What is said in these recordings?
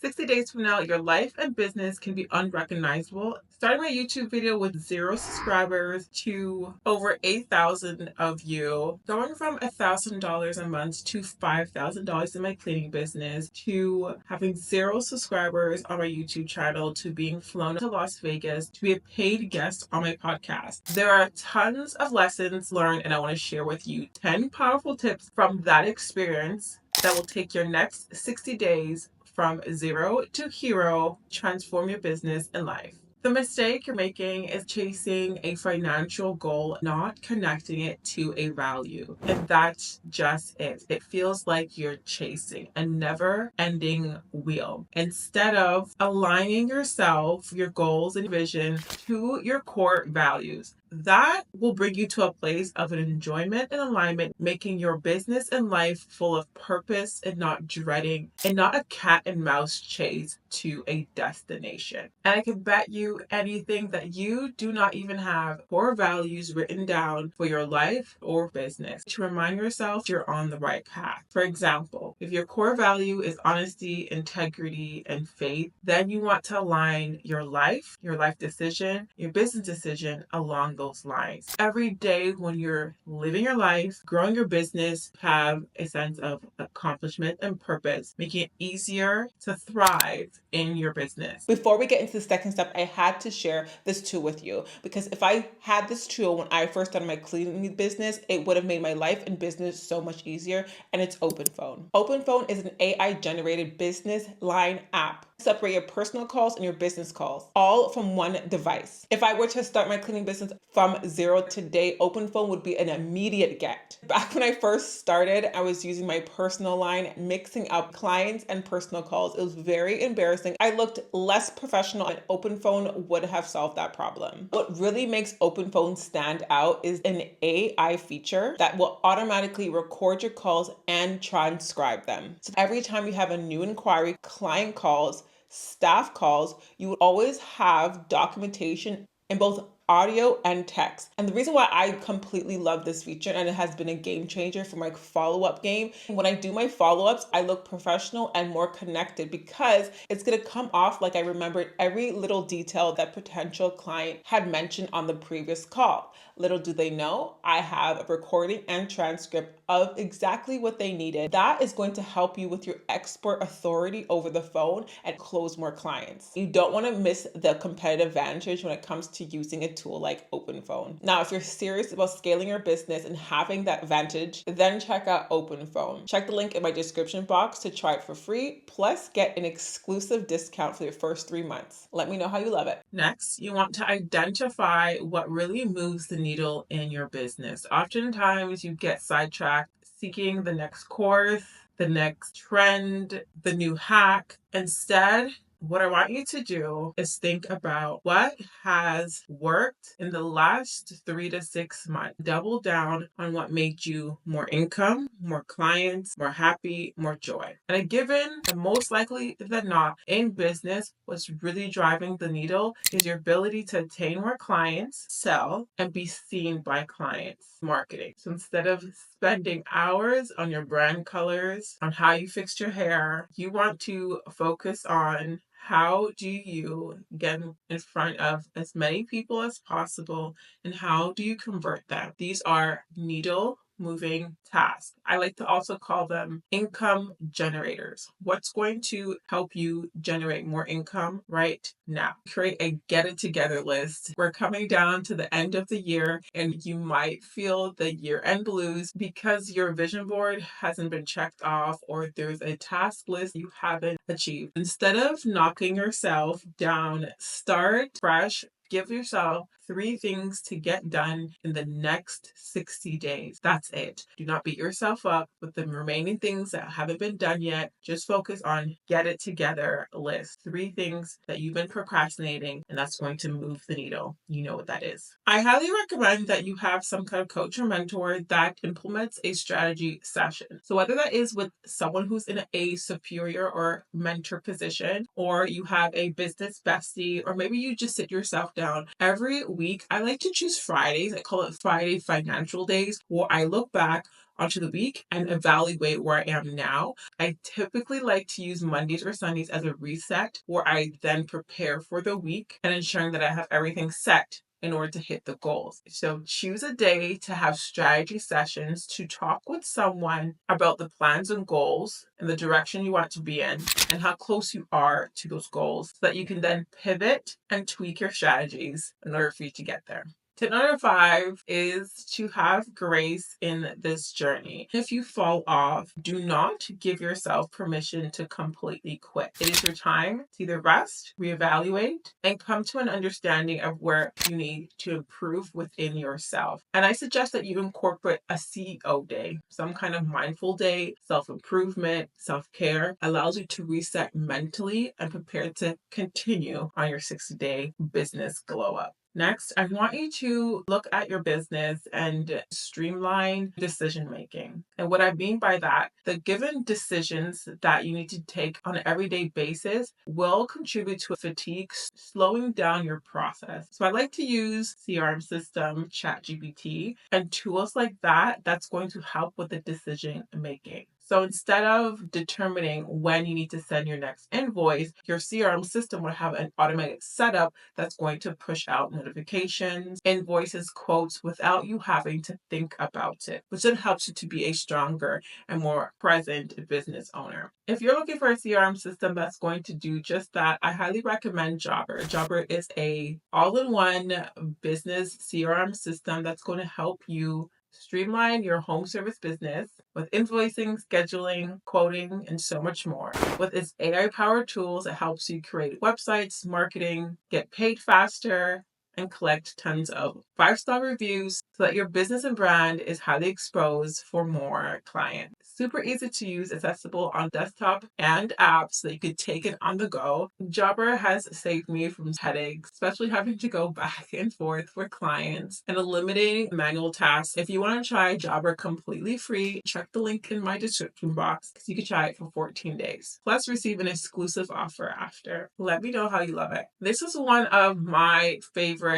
60 days from now, your life and business can be unrecognizable. Starting my YouTube video with 0 subscribers to over 8,000 of you, going from $1,000 a month to $5,000 in my cleaning business, to having 0 subscribers on my YouTube channel, to being flown to Las Vegas, to be a paid guest on my podcast. There are tons of lessons learned, and I want to share with you 10 powerful tips from that experience that will take your next 60 days from 0 to hero, transform your business and life. The mistake you're making is chasing a financial goal, not connecting it to a value. And that's just it. It feels like you're chasing a never ending wheel. Instead of aligning yourself, your goals and vision to your core values, that will bring you to a place of an enjoyment and alignment, making your business and life full of purpose and not dreading and not a cat and mouse chase to a destination. And I can bet you anything that you do not even have core values written down for your life or business to remind yourself you're on the right path. For example, if your core value is honesty, integrity, and faith, then you want to align your life decision, your business decision along those lines. Every day when you're living your life, growing your business, have a sense of accomplishment and purpose, making it easier to thrive in your business. Before we get into the second step, I had to share this tool with you because if I had this tool when I first started my cleaning business, it would have made my life and business so much easier, and it's OpenPhone. OpenPhone is an AI generated business line app. Separate your personal calls and your business calls, all from one device. If I were to start my cleaning business from 0 today, OpenPhone would be an immediate get. Back when I first started, I was using my personal line, mixing up clients and personal calls. It was very embarrassing. I looked less professional, and OpenPhone would have solved that problem. What really makes OpenPhone stand out is an AI feature that will automatically record your calls and transcribe them. So every time you have a new inquiry, client calls, staff calls, you would always have documentation in both audio and text. And the reason why I completely love this feature, and it has been a game changer for my follow-up game, when I do my follow-ups, I look professional and more connected because it's going to come off like I remembered every little detail that potential client had mentioned on the previous call. Little do they know, I have a recording and transcript of exactly what they needed. That is going to help you with your expert authority over the phone and close more clients. You don't want to miss the competitive advantage when it comes to using a tool like OpenPhone. Now, if you're serious about scaling your business and having that advantage, then check out OpenPhone. Check the link in my description box to try it for free, plus get an exclusive discount for your first 3 months. Let me know how you love it. Next, you want to identify what really moves the needle in your business. Oftentimes, you get sidetracked seeking the next course, the next trend, the new hack. Instead, what I want you to do is think about what has worked in the last 3 to 6 months. Double down on what made you more income, more clients, more happy, more joy. And a given, and most likely than not, in business, what's really driving the needle is your ability to attain more clients, sell, and be seen by clients. Marketing. So instead of spending hours on your brand colors, on how you fixed your hair, you want to focus on how do you get in front of as many people as possible, and how do you convert them? These are needle moving tasks. I like to also call them income generators. What's going to help you generate more income right now? Create a get it together list. We're coming down to the end of the year, and you might feel the year end blues because your vision board hasn't been checked off or there's a task list you haven't achieved. Instead of knocking yourself down, start fresh. Give yourself 3 things to get done in the next 60 days. That's it. Do not beat yourself up with the remaining things that haven't been done yet. Just focus on get it together list. 3 things that you've been procrastinating, and that's going to move the needle. You know what that is. I highly recommend that you have some kind of coach or mentor that implements a strategy session. So whether that is with someone who's in a superior or mentor position, or you have a business bestie, or maybe you just sit yourself down every week. I like to choose Fridays. I call it Friday financial days, where I look back onto the week and evaluate where I am now. I typically like to use Mondays or Sundays as a reset, where I then prepare for the week and ensuring that I have everything set in order to hit the goals. So choose a day to have strategy sessions to talk with someone about the plans and goals and the direction you want to be in and how close you are to those goals so that you can then pivot and tweak your strategies in order for you to get there. Tip number 5 is to have grace in this journey. If you fall off, do not give yourself permission to completely quit. It is your time to either rest, reevaluate, and come to an understanding of where you need to improve within yourself. And I suggest that you incorporate a CEO day, some kind of mindful day, self-improvement, self-care, allows you to reset mentally and prepare to continue on your 60-day business glow up. Next, I want you to look at your business and streamline decision making. And what I mean by that, the given decisions that you need to take on an everyday basis will contribute to fatigue, slowing down your process. So I like to use CRM system, ChatGPT, and tools like that that's going to help with the decision making. So instead of determining when you need to send your next invoice, your CRM system would have an automatic setup that's going to push out notifications, invoices, quotes without you having to think about it, which then helps you to be a stronger and more present business owner. If you're looking for a CRM system that's going to do just that, I highly recommend Jobber. Jobber is a all-in-one business CRM system that's going to help you streamline your home service business with invoicing, scheduling, quoting, and so much more. With its AI-powered tools, it helps you create websites, marketing, get paid faster, and collect tons of 5-star reviews so that your business and brand is highly exposed for more clients. Super easy to use, accessible on desktop and apps so that you could take it on the go. Jobber has saved me from headaches, especially having to go back and forth for clients and eliminating manual tasks. If you want to try Jobber completely free, check the link in my description box because you can try it for 14 days. Plus receive an exclusive offer after. Let me know how you love it. This is one of my favorite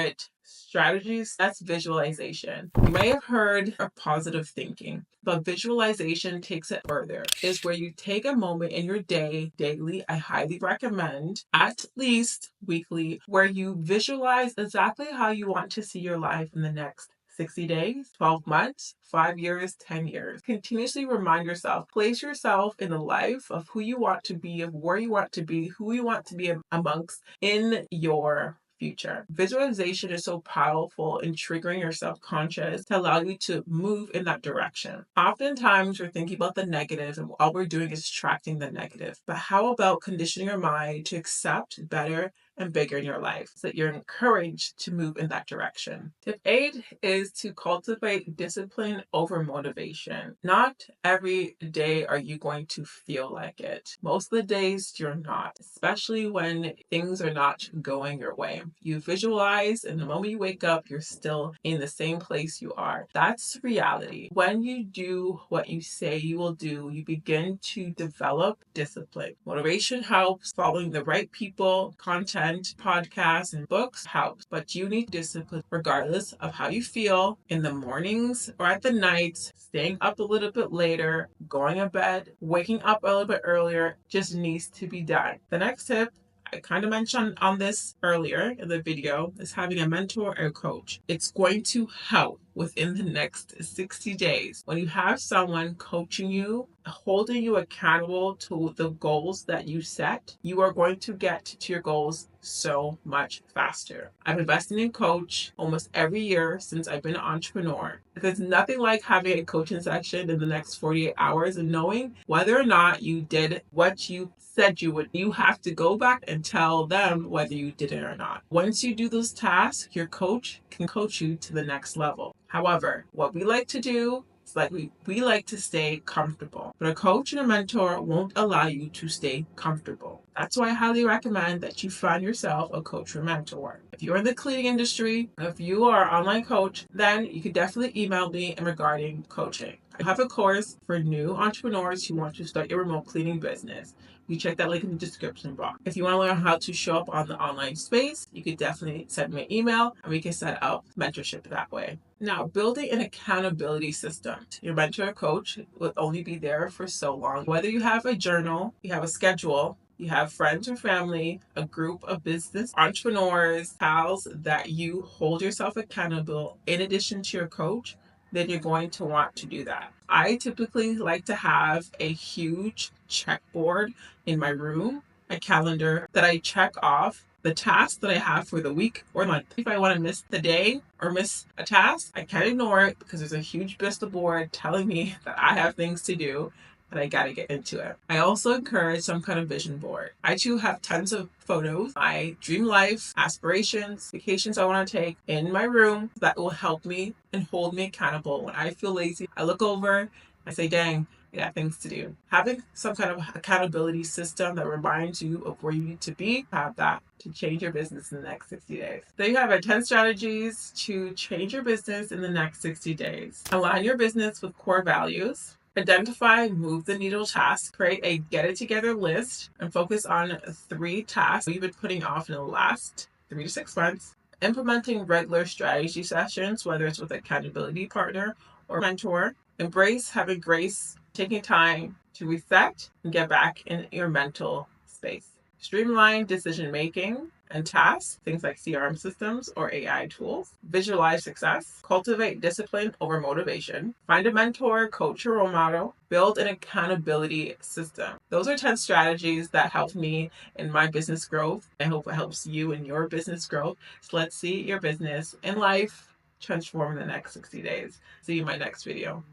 strategies. That's visualization. You may have heard of positive thinking, but visualization takes it further. Is where you take a moment in your day, daily, I highly recommend, at least weekly, where you visualize exactly how you want to see your life in the next 60 days, 12 months, 5 years, 10 years. Continuously remind yourself, place yourself in the life of who you want to be, of where you want to be, who you want to be amongst in your future. Visualization is so powerful in triggering your subconscious to allow you to move in that direction. Oftentimes, we're thinking about the negative and all we're doing is tracking the negative. But how about conditioning your mind to accept better and bigger in your life so that you're encouraged to move in that direction? Tip 8 is to cultivate discipline over motivation. Not every day are you going to feel like it. Most of the days you're not, especially when things are not going your way. You visualize, and the moment you wake up, you're still in the same place you are. That's reality. When you do what you say you will do, you begin to develop discipline. Motivation helps, following the right people, content, podcasts, and books helps, but you need discipline regardless of how you feel in the mornings or at the nights, staying up a little bit later, going to bed, waking up a little bit earlier, just needs to be done. The next tip, I kind of mentioned on this earlier in the video, is having a mentor or a coach. It's going to help within the next 60 days. When you have someone coaching you, holding you accountable to the goals that you set, you are going to get to your goals so much faster. I've invested in coach almost every year since I've been an entrepreneur. There's nothing like having a coaching session in the next 48 hours and knowing whether or not you did what you said you would. You have to go back and tell them whether you did it or not. Once you do those tasks, your coach can coach you to the next level. However, what we like to do is we like to stay comfortable. But a coach and a mentor won't allow you to stay comfortable. That's why I highly recommend that you find yourself a coach or mentor. If you're in the cleaning industry, if you are an online coach, then you could definitely email me in regarding coaching. I have a course for new entrepreneurs who want to start a remote cleaning business. You check that link in the description box. If you want to learn how to show up on the online space, you could definitely send me an email and we can set up mentorship that way. Now, building an accountability system. Your mentor or coach will only be there for so long. Whether you have a journal, you have a schedule, you have friends or family, a group of business entrepreneurs, pals that you hold yourself accountable in addition to your coach, then you're going to want to do that. I typically like to have a huge checkboard in my room, a calendar that I check off the tasks that I have for the week or month. If I want to miss the day or miss a task, I can't ignore it because there's a huge vista board telling me that I have things to do and I gotta get into it. I also encourage some kind of vision board. I too have tons of photos, my dream life, aspirations, vacations I want to take in my room that will help me and hold me accountable. When I feel lazy, I look over, I say, dang, I got things to do. Having some kind of accountability system that reminds you of where you need to be, have that to change your business in the next 60 days. There you have it, 10 strategies to change your business in the next 60 days. Align your business with core values. Identify move the needle tasks, create a get it together list, and focus on 3 tasks you've been putting off in the last 3 to 6 months. Implementing regular strategy sessions, whether it's with an accountability partner or mentor. Embrace having grace, taking time to reset and get back in your mental space. Streamline decision making and tasks, things like CRM systems or AI tools. Visualize success. Cultivate discipline over motivation. Find a mentor, coach, or role model. Build an accountability system. Those are 10 strategies that help me in my business growth. I hope it helps you in your business growth. So let's see your business and life transform in the next 60 days. See you in my next video.